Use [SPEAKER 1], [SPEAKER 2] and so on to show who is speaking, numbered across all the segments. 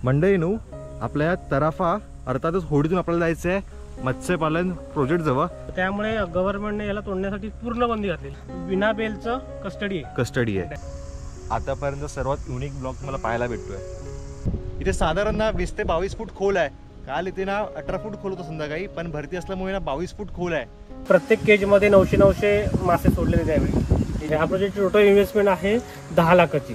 [SPEAKER 1] मंडळींनो, आपल्या तराफा अर्थातच होडीतून आपल्याला जायचं आहे मत्स्यपालन प्रोजेक्ट जवळ.
[SPEAKER 2] त्यामुळे गव्हर्नमेंटने याला तोडण्यासाठी पूर्ण बंदी घातली. बिना बेलचं कस्टडी आहे.
[SPEAKER 1] आतापर्यंत सर्वात युनिक ब्लॉक मला पाहायला भेटतोय. इथे साधारण ना 20 ते 22 फूट खोल आहे. काल इथे ना 18 फूट खोल होतं संध्याकाळी, पण भरती असल्यामुळे ना 22 फूट खोल आहे.
[SPEAKER 2] प्रत्येक केजमध्ये 900 मासे सोडलेले त्यावेळी. या प्रोजेक्टची टोटल इन्व्हेस्टमेंट आहे 10 लाखाची.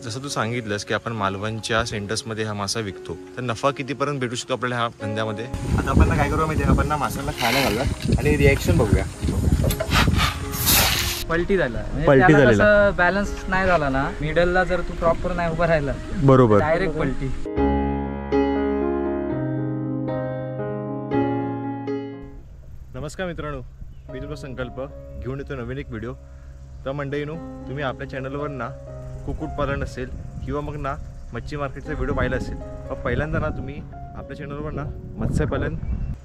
[SPEAKER 1] जसं तू सांगितलंस की आपण मालवणच्या सेंटर्समध्ये हा मासा विकतो, तर नफा कितीपर्यंत भेटू शकतो आपल्याला ह्या धंद्यामध्ये? आता आपण काय करूया माहिती आहे, आपण ना माशांना खायला घालूया आणि रिॲक्शन बघूया.
[SPEAKER 3] पलटी झाला, बॅलन्स नाही झाला ना, मिडलला जर तू प्रॉपर नाही उभा राहिला,
[SPEAKER 1] बरोबर
[SPEAKER 3] डायरेक्ट पलटी.
[SPEAKER 1] नमस्कार मित्रांनो, मी तुला संकल्प घेऊन येतो नवीन एक व्हिडिओ. तर मंडळींनो, तुम्ही आपल्या चॅनलवर ना कुक्कुटपालन असेल किंवा मग ना मच्छी मार्केटचा व्हिडिओ पाहिला असेल, पण पहिल्यांदा ना तुम्ही आपल्या चॅनलवर ना मत्स्यपालन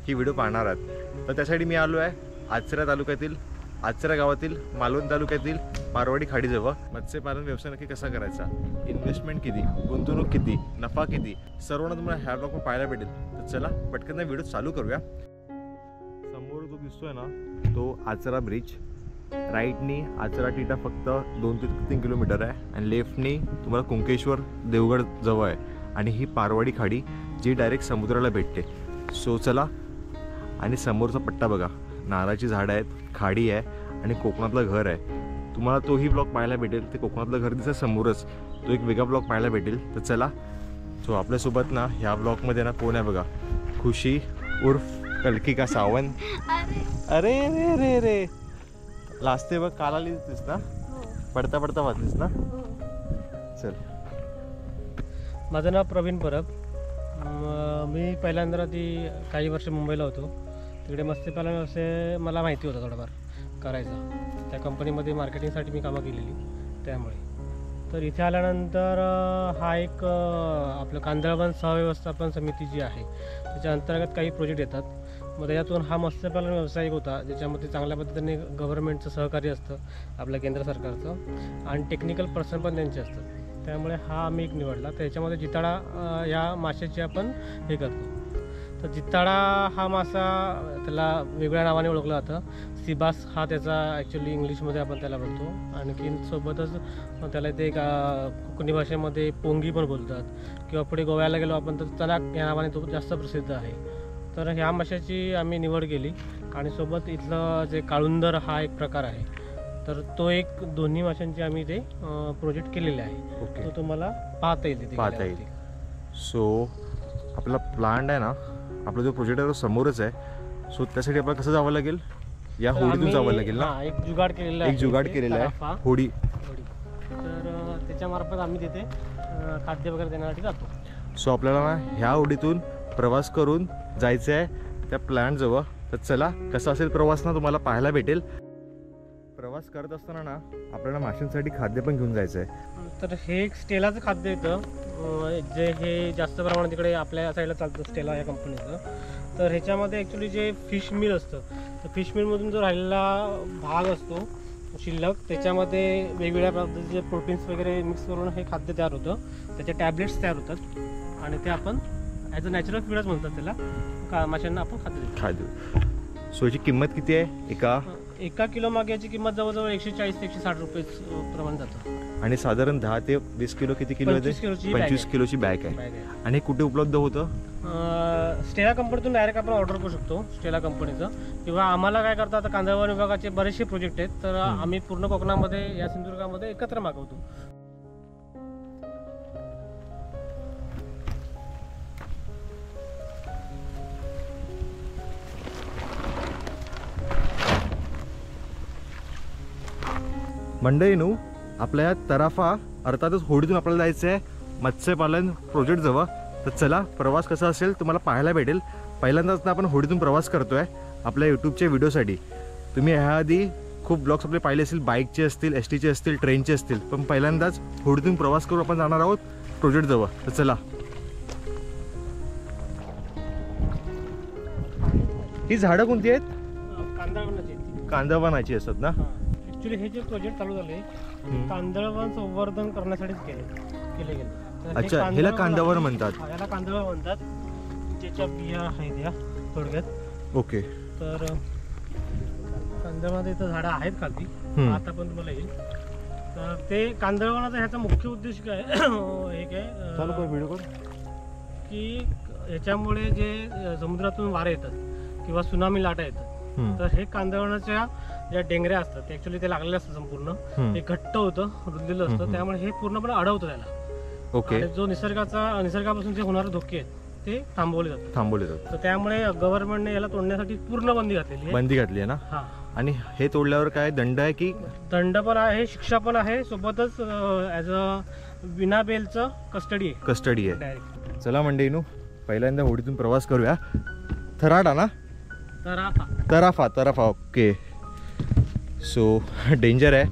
[SPEAKER 1] ही व्हिडिओ पाहणार आहात. तर त्यासाठी मी आलो आहे आचरा तालुक्यातील आचरा गावातील मालवण तालुक्यातील पारवाडी खाडीजवळ. मत्स्यपालन व्यवसाय नक्की कसा करायचा, इन्व्हेस्टमेंट किती, गुंतवणूक किती, नफा किती, सर्वांना तुम्हाला ह्या ब्लॉगवर पाहायला भेटेल. तर चला पटकन व्हिडिओ चालू करूया. समोर जो दिसतोय ना तो आचरा ब्रिज. राईटनी आचरा टिटा फक्त 2 ते 3 किलोमीटर आहे आणि लेफ्टनी तुम्हाला कुंकेश्वर देवगड जवळ आहे. आणि ही पारवाडी खाडी जी डायरेक्ट समुद्राला भेटते. सो चला, आणि समोरचा पट्टा बघा, नारळाची झाडं आहेत, खाडी आहे आणि कोकणातलं घर आहे. तुम्हाला तोही ब्लॉग पाहायला भेटेल. ते कोकणातलं घर दिसतं समोरच, तो एक वेगळा ब्लॉग पाहायला भेटेल. तर चला, सो आपल्यासोबत ना ह्या ब्लॉगमध्ये ना कोण आहे बघा, खुशी उर्फ कलकी का सावंत. अरे रे रे रे लाजते बघ, काल आली दिसतीस ना, पडता पडता वाचलीस ना. चल,
[SPEAKER 2] माझं नाव प्रवीण परब. मी पहिल्यांदा काही वर्ष मुंबईला होतो. तिकडे मत्स्यपालन व्यवसाय मला माहिती होता थोडाफार करायचा. त्या कंपनीमध्ये मार्केटिंगसाठी मी कामं केलेली. त्यामुळे तर इथे आल्यानंतर हा एक आपलं कांदळवन सहव्यवस्थापन समिती जी आहे त्याच्या अंतर्गत काही प्रोजेक्ट येतात. मग त्याच्यातून हा मत्स्यपालन व्यवसाय होता, ज्याच्यामध्ये चांगल्या पद्धतीने गव्हर्नमेंटचं सहकार्य असतं, आपल्या केंद्र सरकारचं, आणि टेक्निकल पर्सन पण त्यांचे असतात. त्यामुळे हा आम्ही एक निवडला. त्याच्यामध्ये जिताडा या माशाची आपण हे करतो. तर जिताडा हा मासा त्याला वेगळ्या नावाने ओळखला जातं. सिबास हा त्याचा ॲक्च्युली इंग्लिशमध्ये आपण त्याला बोलतो. आणखीन सोबतच त्याला ते कोकणी भाषेमध्ये पोंगी पण बोलतात, किंवा पुढे गोव्याला गेलो आपण तर चणाक या नावाने तो जास्त प्रसिद्ध आहे. तर ह्या माशाची आम्ही निवड केली. आणि सोबत इथलं जे काळुंदर हा एक प्रकार आहे, तर तो एक दोन्ही माशांची आम्ही ते प्रोजेक्ट केलेले आहे.
[SPEAKER 1] ओके,
[SPEAKER 2] तो तुम्हाला पाहता येईल.
[SPEAKER 1] सो आपला प्लांट आहे ना, आपला जो प्रोजेक्ट आहे तो समोरच आहे. सो त्यासाठी आपल्याला कसं जावं लागेल, या होडीतून जावं लागेल ना.
[SPEAKER 2] एक जुगाड केलेला आहे,
[SPEAKER 1] एक जुगाड केलेला आहे, होडी.
[SPEAKER 2] तर त्याच्यामार्फत आम्ही तिथे खाद्य वगैरे देण्यासाठी जातो.
[SPEAKER 1] सो आपल्याला ना ह्या होडीतून प्रवास करून जायचं आहे त्या प्लॅन जवळ. तर चला, कसा असेल प्रवास ना तुम्हाला पाहायला भेटेल. प्रवास करत असताना ना आपल्याला माशांसाठी खाद्य पण घेऊन जायचं आहे.
[SPEAKER 2] तर हे एक स्टेलाचं खाद्य येतं, जे हे जास्त प्रमाणात तिकडे आपल्या साईडला चालतं, स्टेला या कंपनीचं. तर ह्याच्यामध्ये ॲक्च्युली जे फिश मिल असतं, तर फिश मिलमधून जो राहिलेला भाग असतो शिल्लक, त्याच्यामध्ये वेगवेगळ्या पद्धतीचे प्रोटीन्स वगैरे मिक्स करून हे खाद्य तयार होतं. त्याचे टॅबलेट्स तयार होतात आणि ते आपण ॲज अ नॅचरल फीडच म्हणतात त्याला, माशांना आपण खाद्य.
[SPEAKER 1] सो याची किंमत किती आहे?
[SPEAKER 2] एका किलो मागे याची किंमत जवळजवळ 140 ते 160 रुपये प्रमाण जातं.
[SPEAKER 1] आणि साधारण 10 ते 20 किलो किती किलो आहे? 25 किलोची बॅग आहे. आणि कुठे उपलब्ध होतं?
[SPEAKER 2] स्टेला कंपनीतून डायरेक्ट आपण ऑर्डर करू शकतो, स्टेला कंपनीचं. किंवा आम्हाला काय करतात, आता कांदळवन विभागाचे बरेचसे प्रोजेक्ट आहेत, तर आम्ही पूर्ण कोकणामध्ये या सिंधुदुर्गामध्ये एकत्र मागवतो.
[SPEAKER 1] मंडळींनो, आपल्या या तराफा अर्थातच होडीतून आपल्याला जायचं आहे मत्स्यपालन प्रोजेक्ट जवळ. तर चला, प्रवास कसा असेल तुम्हाला पाहायला भेटेल. पहिल्यांदाच ना आपण होडीतून प्रवास करतोय आपल्या यूट्यूबच्या व्हिडिओसाठी. तुम्ही ह्याआधी खूप ब्लॉग्स आपले पाहिले असतील, बाईकचे असतील, एस टीचे असतील, ट्रेनचे असतील, पण पहिल्यांदाच होडीतून प्रवास करून आपण जाणार आहोत प्रोजेक्ट जवळ. तर चला. ही झाडं कोणती आहेत? कांदळवनाची असतात ना.
[SPEAKER 2] ॲक्च्युली हे जे प्रोजेक्ट चालू झाले कांदळवन संवर्धन करण्यासाठीच केले गेले. तर
[SPEAKER 1] अच्छा, ह्याला कांदावर म्हणतात.
[SPEAKER 2] ह्याला कांदावर म्हणतात. त्याच्या बिया आहेत या थोडक्यात.
[SPEAKER 1] ओके.
[SPEAKER 2] तर कांदळवनाचं इथं झाडं आहेत खाली, आता पण तुम्हाला येईल. तर ते कांदळवनाचा ह्याचा मुख्य उद्देश काय हे काय
[SPEAKER 1] चालू कर व्हिडिओ कर.
[SPEAKER 2] की ह्याच्यामुळे जे समुद्रातून वारे येतात किंवा सुनामी लाटा येतात, तर हे कांदळवनाच्या ज्या डेंगऱ्या असतात ते ऍक्च्युली ते लागलेले असतात संपूर्ण, ते घट्ट होतं, रुजलेलं असतं, त्यामुळे हे पूर्णपणे अडवतं त्याला.
[SPEAKER 1] ओके.
[SPEAKER 2] आणि जो निसर्गापासून जे होणारे धोके आहेत ते थांबवले जातात. तर त्यामुळे गव्हर्नमेंटने याला तोडण्यासाठी पूर्ण बंदी घातलेली आहे.
[SPEAKER 1] बंदी घातली आहे ना.
[SPEAKER 2] हा.
[SPEAKER 1] आणि हे तोडल्यावर काय दंड आहे की?
[SPEAKER 2] दंड पण आहे, शिक्षा पण आहे, सोबतच ॲज अ विना बेलचं कस्टडी
[SPEAKER 1] आहे.
[SPEAKER 2] डायरेक्ट.
[SPEAKER 1] चला मंडळीनो, पहिल्यांदा होडीतून प्रवास करूया. थराडा ना? तराफा. ओके. सो डेंजर आहे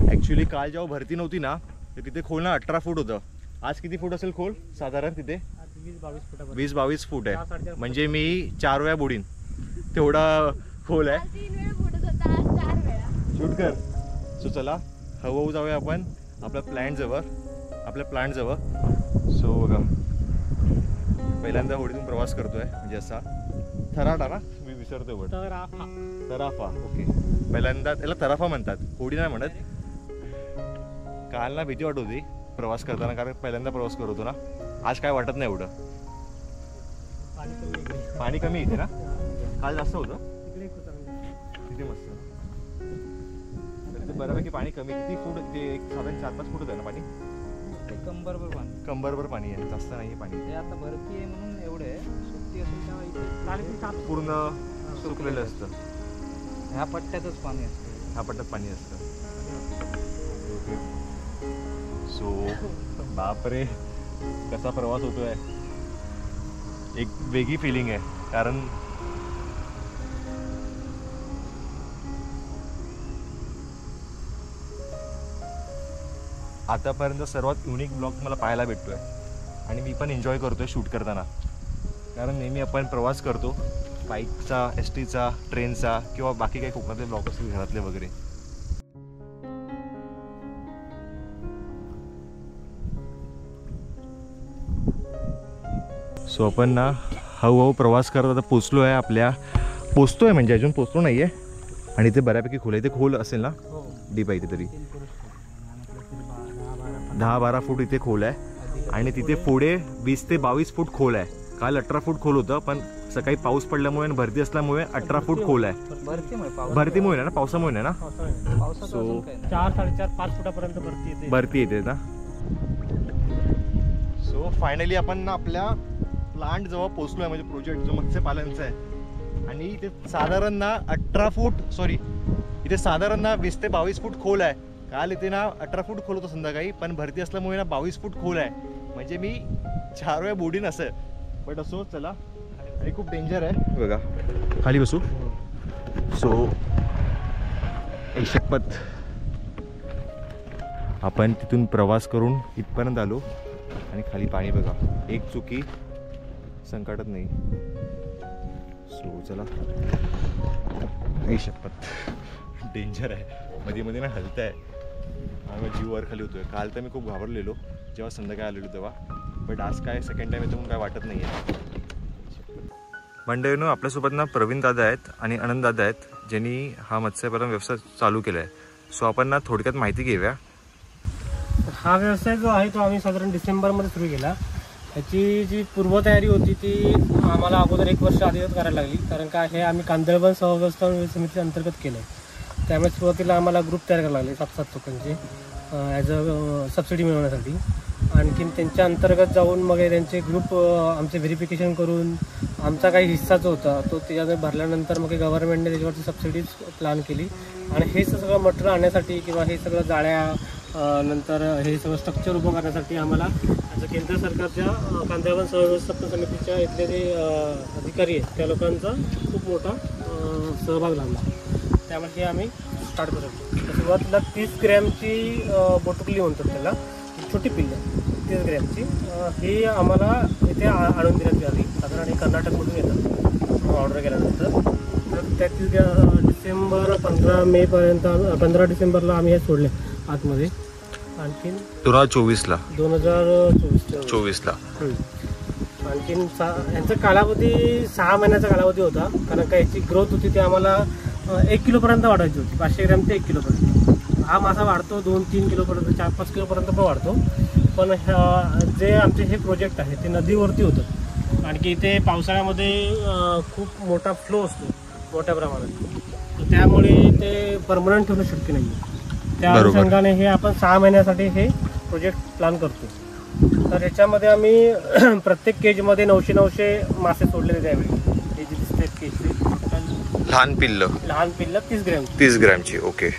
[SPEAKER 1] ॲक्च्युली. काल जेव्हा भरती नव्हती ना, तर तिथे खोल ना 18 फूट होतं. आज किती फूट असेल खोल साधारण तिथे? 20-22 फूट आहे. म्हणजे मी 4 वेळा बुडीन तेवढा खोल आहे. शूट कर. सो चला हळूहळू जाऊया आपण आपल्या प्लॅन्ट जवळ. सो बघा, पहिल्यांदा होडीतून प्रवास करतोय, म्हणजे असा थराडा ना, मी विसरतोय वर्ड. तराफा. ओके. पहिल्यांदा त्याला तराफा म्हणतात, होडी नाही म्हणत. काल ना भीती वाटत होती प्रवास करताना, कारण पहिल्यांदा प्रवास करत होतो ना. आज काय वाटत नाही एवढं. पाणी कमी इथे ना, काल जास्त होतं तिथे. मस्त. तर बऱ्यापैकी पाणी कमी. किती फूट? ते एक साधारण 4-5 फूट आहे ना पाणी. कंबरभर पाणी आहे, जास्त नाही पाणी.
[SPEAKER 3] आता भरती आहे म्हणून एवढे, सुट्टी असेल तेव्हा इथे
[SPEAKER 1] पूर्ण सुकलेलं असतं.
[SPEAKER 3] ह्या पट्ट्यातच पाणी असतं.
[SPEAKER 1] ह्या पट्ट्यात पाणी असतं. ओके. सो बापरे, कसा प्रवास होतोय. एक वेगळी फिलिंग आहे, कारण आतापर्यंत सर्वात युनिक ब्लॉग मला पाहायला भेटतोय. आणि मी पण एन्जॉय करतोय शूट करताना, कारण नेहमी आपण प्रवास करतो बाईकचा, STचा, ट्रेनचा, किंवा बाकी काही कोकणातले ब्लॉग असतील घरातले वगैरे. सो आपण ना हळूहळू प्रवास करत आता पोचतोय म्हणजे अजून पोचलो नाही आहे. आणि ते बऱ्यापैकी खोल आहे. ते खोल असेल ना, डीप आहे इथे तरी 10-12 फूट इथे खोल आहे. आणि तिथे पुढे 20 ते 22 फूट खोल आहे. काल 18 फूट खोल होतं, पण सकाळी पाऊस पडल्यामुळे आणि भरती असल्यामुळे 18 फूट खोल आहे. भरतीमुळे ना, पावसामुळे ना. सो
[SPEAKER 2] 4-4.5 फुटापर्यंत
[SPEAKER 1] भरती येते ना. सो फायनली आपण ना आपल्या प्लांट जवळ पोहोचलोय, म्हणजे प्रोजेक्ट जो मत्स्यपालनचा आहे. आणि इथे साधारण ना 20 ते 22 फूट खोल आहे. काल इथे ना 18 फूट खोल होतं संध्याकाळी, पण भरती असल्यामुळे ना 22 फूट खोल आहे. म्हणजे मी 4 वेळा बुडीन असं. बट असो, चला. आणि खूप डेंजर आहे बघा. खाली बसू. सो शपथ, आपण तिथून प्रवास करून इथपर्यंत आलो आणि खाली पाणी बघा. एक चुकी संकटात नाही. सो चला. शपथ, डेंजर आहे. मध्ये मध्ये ना हलत आहे आणि जीव वर खाली होतोय. काल तर मी खूप घाबरलेलो जेव्हा संध्याकाळी आलेलो तेव्हा, बट आज काय सेकंड टाइम येतो म्हणून काय वाटत नाही आहे. मंडळीनो, आपल्यासोबत ना प्रवीण दादा आहेत आणि आनंद दादा आहेत, ज्यांनी हा मत्स्यपालन व्यवसाय चालू केला आहे. सो आपण ना थोडक्यात माहिती घेऊया.
[SPEAKER 2] हा व्यवसाय जो आहे तो आम्ही साधारण डिसेंबरमध्ये सुरू केला. त्याची जी पूर्वतयारी होती ती आम्हाला अगोदर 1 वर्ष आधीच करायला लागली, कारण का हे आम्ही कांदळवन सहव्यवस्थापन समिती अंतर्गत केलं आहे. त्यामुळे सुरुवातीला आम्हाला ग्रुप तयार करायला लागले 7-7 लोकांचे ॲज अ सबसिडी मिळवण्यासाठी. आणखीन त्यांच्या अंतर्गत जाऊन मग त्यांचे ग्रुप आमचे व्हेरिफिकेशन करून आमचा काही हिस्सा जो होता तो त्याच्यामध्ये भरल्यानंतर मग गव्हर्नमेंटने त्याच्यावरती सबसिडीज प्लॅन केली. आणि हे सगळं मटेरियल आणण्यासाठी किंवा हे सगळं जाळ्या नंतर हे सगळं स्ट्रक्चर उभं करण्यासाठी आम्हाला केंद्र सरकारच्या कांदळवन सहव्यवस्थापन समितीच्या इथले जे अधिकारी आहेत त्या लोकांचा खूप मोठा सहभाग लागला. त्यामुळे हे आम्ही स्टार्ट करतो. सुरुवातीला 30 ग्रॅमची बोटुकली म्हणतात त्याला, छोटी पिल्लं 30 ग्रॅमची, ही आम्हाला इथे आणून देण्यात आली. साधारण हे कर्नाटकमधून येतात ऑर्डर केल्यानंतर. तर त्या 30 डिसेंबर 15 डिसेंबरला आम्ही हे सोडले आतमध्ये. आणखीन
[SPEAKER 1] 2024ला
[SPEAKER 2] 2024 आणखीन यांचा कालावधी 6 महिन्याचा कालावधी होता, कारण का याची ग्रोथ होती ती आम्हाला 1 किलोपर्यंत वाढवायची होती, 500 ग्रॅम ते 1 किलोपर्यंत. हा मासा वाढतो 2-3 किलोपर्यंत, 4-5 किलोपर्यंत पण वाढतो. पण जे आमचे हे प्रोजेक्ट आहे ते नदीवरती होतं, आणखी इथे पावसाळ्यामध्ये खूप मोठा फ्लो असतो मोठ्या प्रमाणात, तर त्यामुळे ते परमनंट ठेवणं शक्य नाही. त्या अनुषंगाने हे आपण 6 महिन्यासाठी हे प्रोजेक्ट प्लॅन करतो. तर याच्यामध्ये आम्ही प्रत्येक केजमध्ये 900 मासे सोडलेले त्यावेळी. हे जे दिसतात केजचे
[SPEAKER 1] लहान पिल्ल
[SPEAKER 2] 30
[SPEAKER 1] ग्रॅमची. ओके.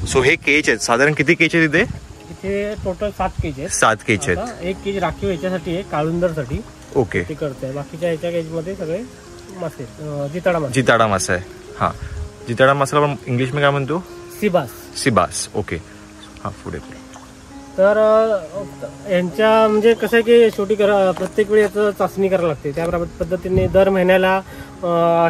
[SPEAKER 1] सो हे केज आहेत, साधारण किती केज आहेत इथे?
[SPEAKER 2] इथे टोटल 7 केज आहेत.
[SPEAKER 1] 7 केज आहेत.
[SPEAKER 2] 1 केज राखीव याच्यासाठी आहे, काळुंदरसाठी.
[SPEAKER 1] ओके.
[SPEAKER 2] ते करते. बाकीच्या याच्या केजमध्ये सगळे मासे
[SPEAKER 1] जिताडा मासा आहे. हा, जिताडा मासाला आपण इंग्लिश मध्ये काय म्हणतो? सिबास. ओके. हा, पुढे.
[SPEAKER 2] तर यांच्या म्हणजे कसं आहे की शेवटी प्रत्येक वेळी याचं चाचणी करायला लागते. त्या पद्धतीने दर महिन्याला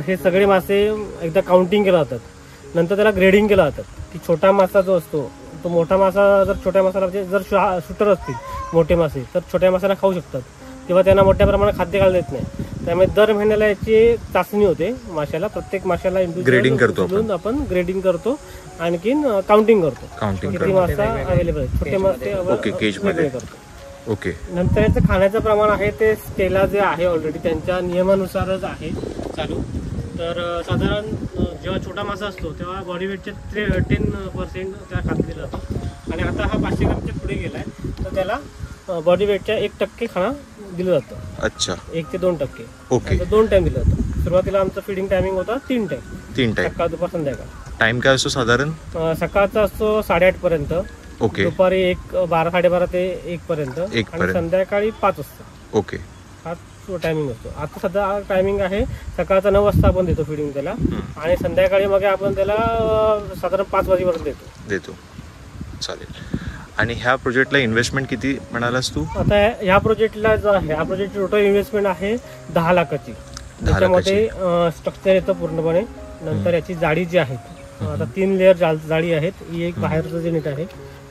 [SPEAKER 2] हे सगळे मासे एकदा काउंटिंग केलं जातात, नंतर त्याला ग्रेडिंग केलं जातात की छोटा मासा जो असतो तो मोठा मासा, जर छोट्या मासाला म्हणजे जर शूटर असतील मोठे मासे तर छोट्या मासाला खाऊ शकतात किंवा त्यांना मोठ्या प्रमाणात खाद्य घालता येत नाही. त्यामुळे दर महिन्याला याची चाचणी होते माशाला, प्रत्येक माशाला
[SPEAKER 1] ग्रेडिंग करतो
[SPEAKER 2] आपण ग्रेडिंग करतो, आणखीन काउंटिंग करतो किती मासा अवेलेबल आहे. छोटे मासे
[SPEAKER 1] ओके केज मध्ये करतो. ओके.
[SPEAKER 2] नंतर याचं खाण्याचं प्रमाण आहे ते स्टेला जे आहे ऑलरेडी त्यांच्या नियमानुसारच आहे चालू. तर साधारण जेव्हा छोटा मासा असतो तेव्हा बॉडी वेटचे 10% त्या खात दिलं जातं, आणि आता हा 500 ग्रॅमच्या पुढे गेलाय तर त्याला बॉडी वेटच्या 1% खाणं दिलं जातं.
[SPEAKER 1] अच्छा.
[SPEAKER 2] 1 ते 2%.
[SPEAKER 1] ओके.
[SPEAKER 2] 2 टाइम दिलं जातं. सुरुवातीला आमचं फिडिंग टायमिंग होता 3 टाइम, सकाळ दुपार संध्याकाळ.
[SPEAKER 1] टाइम काय असतो साधारण?
[SPEAKER 2] सकाळचा असतो 8:30 पर्यंत.
[SPEAKER 1] ओके.
[SPEAKER 2] दुपारी 12-12:30 ते 1 पर्यंत, आणि संध्याकाळी 5 वाजता.
[SPEAKER 1] ओके.
[SPEAKER 2] हा टायमिंग असतो. आता सध्या टायमिंग आहे सकाळचा 9 वाजता आपण देतो फिडिंग त्याला, आणि संध्याकाळी मग आपण त्याला साधारण 5 वाजेपर्यंत देतो.
[SPEAKER 1] चालेल. आणि ह्या प्रोजेक्टला इन्व्हेस्टमेंट किती म्हणालास तू?
[SPEAKER 2] आता ह्या प्रोजेक्टला जो आहे, ह्या प्रोजेक्टची टोटल इन्व्हेस्टमेंट आहे 10 लाखाची. त्याच्यामध्ये स्ट्रक्चर येतं पूर्णपणे. नंतर याची जाळी जी आहे, आता 3 लेअर जाळी आहेत. ही एक बाहेरचं जे नेट आहे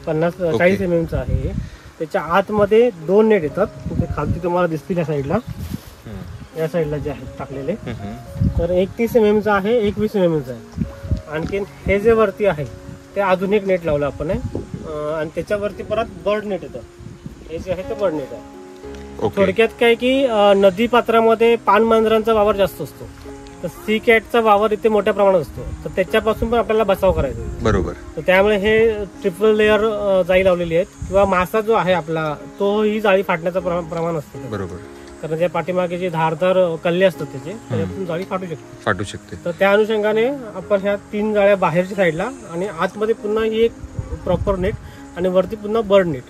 [SPEAKER 2] 40 mm आहे. त्याच्या आतमध्ये 2 नेट येतात, तिथे खालती तुम्हाला दिसतील या साईडला जे आहेत टाकलेले. तर एक 30 mm आहे, एक 20 mm आहे. आणखीन हे जे वरती आहे ते अजून एक नेट लावलं आपण आहे, आणि त्याच्यावरती परत बर्ड नेट येतं. हे जे आहे ते बर्ड नेट आहे. थोडक्यात काय की नदी पात्रामध्ये पाणमांजरांचा वावर जास्त असतो, तर सी कॅटचा वावर इथे मोठ्या प्रमाणात असतो, तर त्याच्यापासून पण आपल्याला बचाव करायचा.
[SPEAKER 1] बरोबर. तर
[SPEAKER 2] त्यामुळे हे ट्रिपल लेअर जाळी लावलेली आहेत, किंवा मासा जो आहे आपला तो ही जाळी फाटण्याचं प्रमाण असतं.
[SPEAKER 1] बरोबर.
[SPEAKER 2] कारण त्या पाठीमागे जे धारदार कल्ले असतात त्याच्यातून जाळी फाटू शकते. तर त्या अनुषंगाने आपण ह्या 3 जाळ्या बाहेरच्या साईडला, आणि आतमध्ये पुन्हा ही एक प्रॉपर नेट, आणि वरती पुन्हा बर्ड नेट.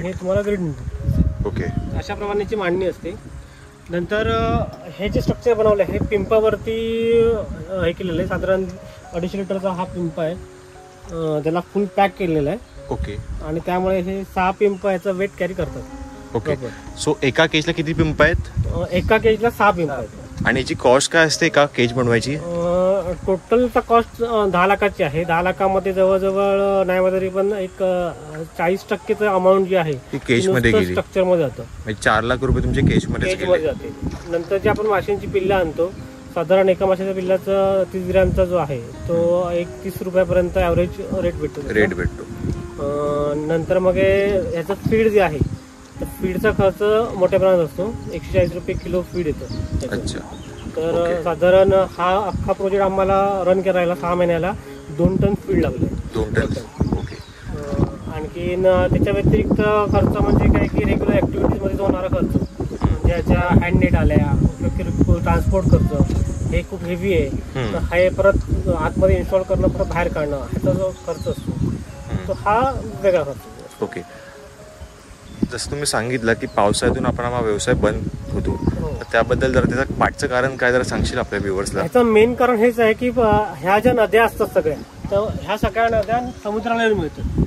[SPEAKER 2] हे तुम्हाला ग्रीड नेट.
[SPEAKER 1] ओके.
[SPEAKER 2] अशा प्रमाणेची मांडणी असते. नंतर हे जे स्ट्रक्चर बनवलं आहे हे पिंपावरती हे केलेलं आहे. साधारण 250 लिटरचा हा पिंप आहे, त्याला फुल पॅक केलेला आहे.
[SPEAKER 1] ओके.
[SPEAKER 2] आणि त्यामुळे हे 6 पिंप याचं वेट कॅरी करतात.
[SPEAKER 1] ओके. सो एका केजला किती पिंप आहेत?
[SPEAKER 2] एका केजला 6 पिंप आहेत.
[SPEAKER 1] आणि याची कॉस्ट काय असते एका केज बनवायची?
[SPEAKER 2] टोटलचा कॉस्ट 10 लाखाची आहे. 10 लाखामध्ये जवळजवळ नाही म्हणा तरी पण एक 40% अमाऊंट जी आहे
[SPEAKER 1] ती केज मध्ये गेली,
[SPEAKER 2] स्ट्रक्चर मध्ये जातं.
[SPEAKER 1] म्हणजे 4 लाख रुपये तुमचे केज मध्ये
[SPEAKER 2] जाते. नंतर जे आपण माशांची पिल्लं आणतो, साधारण एका माशाच्या पिल्लाचा 30 ग्रॅमचा जो आहे तो 30 रुपयापर्यंत ॲव्हरेज रेट भेटतो. नंतर मग याचं फीड जे आहे तर फीडचा खर्च मोठ्या प्रमाणात असतो. 140 रुपये किलो फीड येतं.
[SPEAKER 1] अच्छा.
[SPEAKER 2] तर साधारण हा अख्खा प्रोजेक्ट आम्हाला रन करायला 6 महिन्याला 2 टन फीड लागले.
[SPEAKER 1] 2 टन. ओके.
[SPEAKER 2] आणखीन त्याच्या व्यतिरिक्त खर्च म्हणजे काय की रेग्युलर ऍक्टिव्हिटीजमध्ये जो होणारा खर्च, म्हणजे याच्या हँडनेट आल्या, ट्रान्सपोर्ट खर्च हे खूप हेवी आहे. तर हे परत आतमध्ये इन्स्टॉल करणं, परत बाहेर काढणं, ह्याचा जो खर्च असतो तो हा वेगळा खर्च.
[SPEAKER 1] ओके. जसं तुम्ही सांगितलं की पावसाळ्यातून आपण हा व्यवसाय बंद होतो, तर त्याबद्दल जरा त्याचं पाठचं कारण काय जरा सांगशील आपल्या व्ह्युअर्सला?
[SPEAKER 2] ह्याचं मेन कारण हेच आहे की ह्या ज्या नद्या असतात सगळ्या, तर ह्या सगळ्या नद्या समुद्राला मिळतात.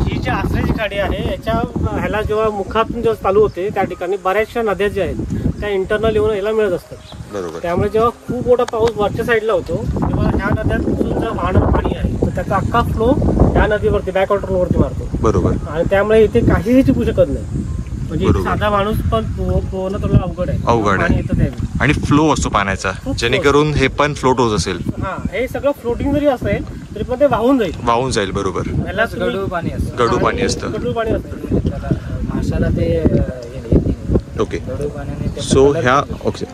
[SPEAKER 2] ही जी आसऱ्याची खाडी आहे याच्या ह्याला जेव्हा मुखातून जेव्हा चालू होते त्या ठिकाणी बऱ्याचशा नद्या ज्या आहेत त्या इंटरनल येऊन याला मिळत असतात.
[SPEAKER 1] बरोबर.
[SPEAKER 2] त्यामुळे जेव्हा खूप मोठा पाऊस वरच्या साईडला होतो तेव्हा ह्या नद्यातून जे वाहणारं पाणी आहे तर त्याचा अख्खा फ्लो ह्या या नदीवरती बॅक वॉटरवरती मारतो
[SPEAKER 1] बरोबर.
[SPEAKER 2] आणि त्यामुळे इथे काहीही चुकू शकत नाही. म्हणजे
[SPEAKER 1] बरोबर.
[SPEAKER 2] साधा माणूस पण पोहणं थोडं अवघड आहे.
[SPEAKER 1] अवघड आहे.
[SPEAKER 2] पाणी येतं त्यावेळी.
[SPEAKER 1] आणि फ्लो असतो पाण्याचा, जेणेकरून हे पण फ्लोट होत असेल,
[SPEAKER 2] हा हे सगळं फ्लोटिंग जरी असेल तरी पण ते वाहून जाईल.
[SPEAKER 1] वाहून जाईल. बरोबर.
[SPEAKER 2] याला
[SPEAKER 3] गडू पाणी असतं.
[SPEAKER 1] गडू पाणी असतं.
[SPEAKER 2] गडू पाणी असतं.
[SPEAKER 3] त्याला माशाला ते हे नाही.
[SPEAKER 1] ओके.
[SPEAKER 3] गडू पाण्याने त्याचा
[SPEAKER 1] सो
[SPEAKER 3] color
[SPEAKER 1] ह्या ओके,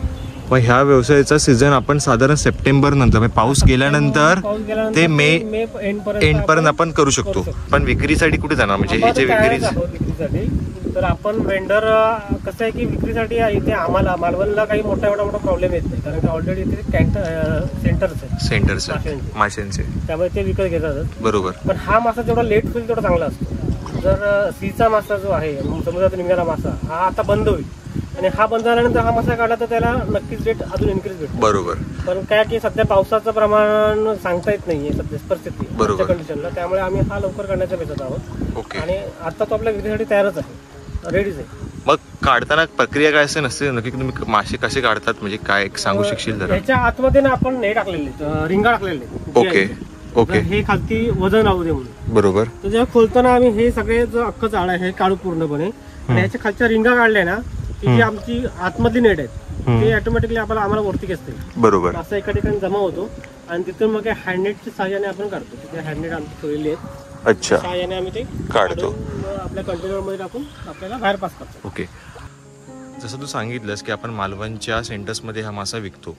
[SPEAKER 1] मग ह्या व्यवसायाचा सीझन आपण साधारण सप्टेंबर नंतर म्हणजे पाऊस गेल्यानंतर
[SPEAKER 2] पाऊस गेल्यानंतर
[SPEAKER 1] ते मे एंड पर्यंत
[SPEAKER 2] आपण
[SPEAKER 1] आपण करू शकतो. पण विक्रीसाठी कुठे जाणार, म्हणजे हे जे
[SPEAKER 2] विक्रीसाठी तर आपण वेंडर कसं आहे की विक्रीसाठी इथे आम्हाला मालवणला काही मोठा प्रॉब्लेम येत नाही, कारण की ऑलरेडी इथे सेंटर्स आहे
[SPEAKER 1] सेंटर्स
[SPEAKER 2] माशांचे.
[SPEAKER 1] माशांचे.
[SPEAKER 2] त्यामुळे ते विकत घेतात.
[SPEAKER 1] बरोबर.
[SPEAKER 2] पण हा मासा जेवढा लेट होईल तेवढा चांगला असतो. जर सीचा मासा जो आहे समुद्रात निघणारा मासा हा आता बंद होईल आणि हा बंद झाल्यानंतर हा मासा काढला तर त्याला नक्कीच रेट अजून इन्क्रीज भेटतो.
[SPEAKER 1] बरोबर.
[SPEAKER 2] पण काय की सध्या पावसाचं प्रमाण सांगता येत नाहीये सध्या परिस्थिती
[SPEAKER 1] बरोबर.
[SPEAKER 2] कंडिशनला, त्यामुळे आम्ही हा लवकर काढण्याचा बेतात आहोत.
[SPEAKER 1] ओके.
[SPEAKER 2] आणि आता तो आपल्या विक्रीसाठी तयारच आहे, रेडीच आहे.
[SPEAKER 1] मग काढताना प्रक्रिया काय असते नसते, नक्की तुम्ही मासे कसे काढतात, म्हणजे काय सांगू शकशील जरा?
[SPEAKER 2] ह्याच्या आतमध्ये ना आपण हे टाकलेले रिंगा टाकलेले.
[SPEAKER 1] ओके. ओके.
[SPEAKER 2] हे खालती वजन राहू दे म्हणून.
[SPEAKER 1] बरोबर.
[SPEAKER 2] तर जेव्हा खोलताना आम्ही हे सगळे जो अख्खं जाळ आहे हे काढू पूर्णपणे आणि ह्याच्या खालच्या रिंगा काढल्या ना की जी आमची आतमधली नेट आहेत ते ऑटोमॅटिकली आम्हाला वरती खेचते.
[SPEAKER 1] बरोबर.
[SPEAKER 2] असं एका ठिकाणी जमा होतो आणि तिथून मग हँडनेटच्या सहाय्याने आपण काढतो. तिथे हँडनेट आमची ठेवलेली आहेत,
[SPEAKER 1] अच्छा.
[SPEAKER 2] सहाय्याने आम्ही ते
[SPEAKER 1] काढतो.
[SPEAKER 2] काढून आपल्या कंटेनरमध्ये टाकून आपल्याला बाहेर पास करतो.
[SPEAKER 1] ओके. जसं तू सांगितलंस की आपण मालवणच्या सेंटर्समध्ये हा मासा विकतो,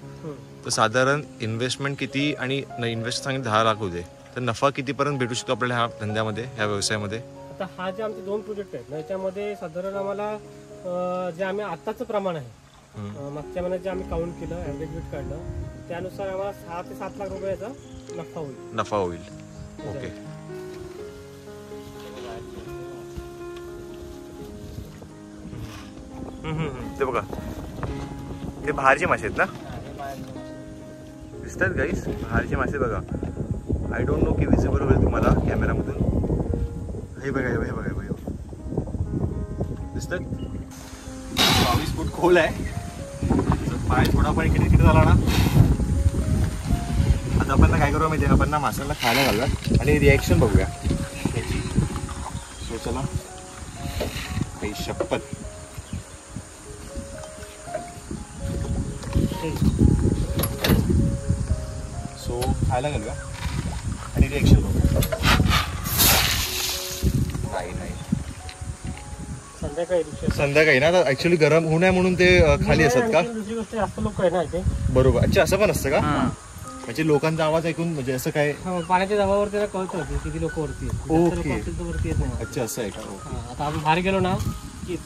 [SPEAKER 1] तर साधारण इन्व्हेस्टमेंट किती, आणि इन्व्हेस्ट सांगितलं 10 लाख होते, तर नफा कितीपर्यंत भेटू शकतो आपल्याला ह्या धंद्यामध्ये, ह्या व्यवसायामध्ये?
[SPEAKER 2] आता हा जे आमचे 2 प्रोजेक्ट आहेत याच्यामध्ये साधारण आम्हाला जे आम्ही आत्ताचं प्रमाण आहे मागच्या महिन्यात जे आम्ही काउंट केलं, ॲव्हरेज वेट काढलं, त्यानुसार आम्हाला 6 ते 7 लाख रुपयाचा नफा होईल.
[SPEAKER 1] नफा होईल. ओके. ते बघा, ते बाहेरचे मासे आहेत ना, दिसतात गाईस, बाहेरचे मासे बघा. आय डोंट नो की विजिबल होईल तुम्हाला कॅमेरामधून. हे बघा, हे बघा, हे बघा, दिसतात. 22 फूट खोल आहे. पाय थोडा पण इकडे तिकडे झाला ना, आता आपण ना काय करूया माहिती आहे, आपण ना माशांना खायला घालूया आणि रिॲक्शन बघूया त्याची. सो चला, काही शपथ. सो खायला घालूया आणि रिॲक्शन बघूया. नाही संध्याकाळी ना, आता ऍक्च्युली गरम होऊ नये म्हणून ते खाली असतात का?
[SPEAKER 2] दुसरी गोष्ट जास्त लोक आहे ना इथे.
[SPEAKER 1] बरोबर. अच्छा, असं पण असतं का? म्हणजे लोकांचा आवाज ऐकून, म्हणजे असं काय
[SPEAKER 2] पाण्याच्या दबावावर त्याला कळतं की किती लोक वरती आहेत.
[SPEAKER 1] ओके.
[SPEAKER 2] जास्त लोकं असतील तर वरती येत नाही.
[SPEAKER 1] अच्छा, असं आहे का?
[SPEAKER 2] आता आपण बाहेर गेलो ना की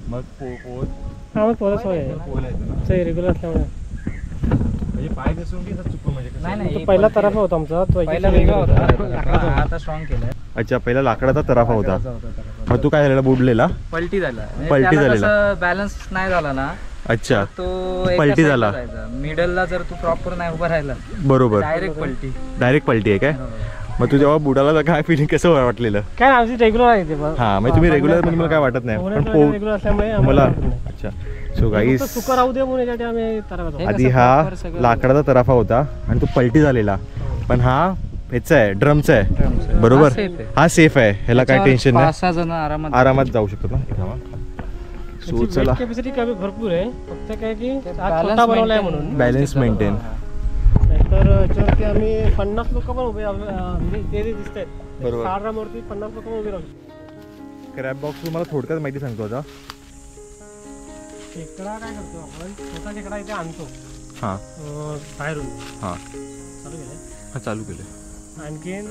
[SPEAKER 1] मग
[SPEAKER 2] हा मग पोहत सोय आहे रेग्युलर असल्यामुळे.
[SPEAKER 1] म्हणजे पाय घसरून की चुकून, म्हणजे
[SPEAKER 3] नाही
[SPEAKER 2] तो पहिला तराफा होता आमचा, तो
[SPEAKER 3] पहिला वेगळा होता, आता स्ट्रॉंग केलाय.
[SPEAKER 1] अच्छा, पहिला लाकडाचा तराफा होता. मग तू काय झालेला, बुडलेला?
[SPEAKER 3] पलटी झाला.
[SPEAKER 1] पलटी झालेला.
[SPEAKER 3] बॅलन्स नाही झाला ना,
[SPEAKER 1] अच्छा,
[SPEAKER 3] तो
[SPEAKER 1] पलटी झाला.
[SPEAKER 3] मिडलला जर तू प्रॉपर नाही उभा राहिला,
[SPEAKER 1] बरोबर,
[SPEAKER 3] डायरेक्ट पलटी.
[SPEAKER 1] डायरेक्ट पलटी आहे काय? मग तू जेव्हा बुडाला काय फिलिंग कसं वाटलेलं?
[SPEAKER 2] काय आमची रेग्युलर आहे ते.
[SPEAKER 1] हा, म्हणजे तुम्ही रेग्युलर म्हणजे मला काय वाटत नाही, पण
[SPEAKER 2] रेग्युलर असल्यामुळे
[SPEAKER 1] मला. अच्छा. सो गाईस,
[SPEAKER 2] सुकर राहू दे म्हणून याच्यासाठी आम्ही तराफा.
[SPEAKER 1] आधी हा लाकडाचा तराफा होता आणि तो पलटी झालेला, पण हा ह्याचा आहे, ड्रमचा आहे. बरोबर. हा सेफ आहे, ह्याला काय टेन्शन नाही,
[SPEAKER 3] 5-6 जण
[SPEAKER 1] आरामात जाऊ शकतात ना. सो चला,
[SPEAKER 2] कॅपॅसिटी भरपूर आहे, फक्त काय की छोटा बनवलाय म्हणून
[SPEAKER 1] बॅलन्स मेंटेन.
[SPEAKER 2] तर याच्यावरती आम्ही 50 लोक पण उभे, म्हणजे ते दिसत आहेत.
[SPEAKER 1] बरोबर.
[SPEAKER 2] 6 ड्रमवरती 50 लोक पण उभे राहू.
[SPEAKER 1] क्रॅब बॉक्स तुम्हाला थोडक्यात माहिती सांगतो आता.
[SPEAKER 2] खेकडा काय करतो आपण, छोटा खेकडा इथे आणतो
[SPEAKER 1] हां
[SPEAKER 2] बाहेरून.
[SPEAKER 1] हां,
[SPEAKER 2] चालू केलंय.
[SPEAKER 1] चालू केलं.
[SPEAKER 2] आणखीन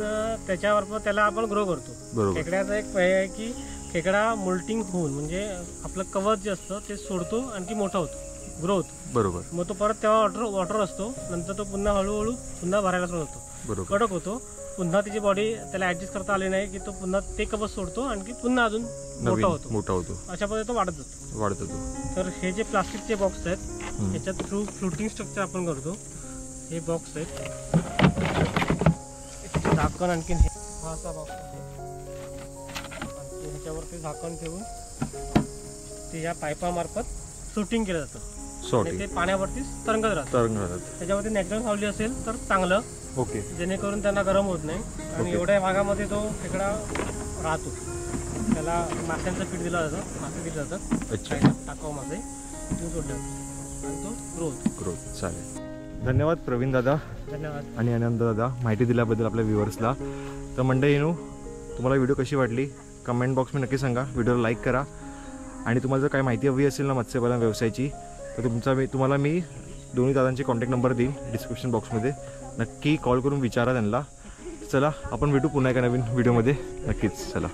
[SPEAKER 2] त्याच्यावर त्याला आपण ग्रो करतो.
[SPEAKER 1] बरोबर.
[SPEAKER 2] खेकड्याचा एक पर्याय आहे की खेकडा मोल्टिंग होऊन, म्हणजे आपलं कवच जे असतं ते सोडतो, आणखी मोठा होतो, ग्रो होतो.
[SPEAKER 1] बरोबर.
[SPEAKER 2] मग तो परत तेव्हा वॉटर असतो, नंतर तो पुन्हा हळूहळू पुन्हा भरायला सुरू होतो.
[SPEAKER 1] बरोबर.
[SPEAKER 2] कडक होतो. पुन्हा त्याची बॉडी त्याला ऍडजस्ट करता आली नाही की तो पुन्हा ते कवच सोडतो, आणखी पुन्हा अजून मोठा होतो. अशा पद्धतीने तो वाढत जातो. तर हे जे प्लास्टिकचे बॉक्स आहेत याच्यात थ्रू फ्लोटिंग स्ट्रक्चर आपण करतो. हे बॉक्स आहेत, झाकण, आणखीन हा असा बॉक्स आहे, आणखी ह्याच्यावरती झाकण ठेवून ते या पाईपामार्फत शूटिंग केलं जातं आणि ते पाण्यावरती तरंगत राहतं. त्याच्यावरती नॅचरल सावली असेल तर चांगलं,
[SPEAKER 1] ओके.
[SPEAKER 2] जेणेकरून त्यांना गरम होत नाही आणि
[SPEAKER 1] ओके.
[SPEAKER 2] एवढ्या भागामध्ये तो खेकडा राहतो. त्याला माशांचं पीठ दिलं जातं, मासे दिले जातात,
[SPEAKER 1] अच्छा.
[SPEAKER 2] टाकावं मासे तिथून सोडतात आणि तो
[SPEAKER 1] ग्रोथ. चालेल. धन्यवाद प्रवीण दादा
[SPEAKER 2] धन्यवाद.
[SPEAKER 1] आणि आनंद दादा माहिती दिल्याबद्दल आपल्या व्ह्युअर्सला. तर मंडळींनो, तुम्हाला व्हिडिओ कशी वाटली कमेंट बॉक्समध्ये नक्की सांगा. व्हिडिओला लाईक करा आणि तुम्हाला जर काही माहिती हवी असेल ना मत्स्यपालन व्यवसायाची तर तुम्हाला मी दोन्ही दादांचे कॉन्टॅक्ट नंबर देईन डिस्क्रिप्शन बॉक्समध्ये. नक्की कॉल करून विचारा त्यांना. चला आपण भेटू पुन्हा एका नवीन व्हिडिओमध्ये. नक्कीच. चला.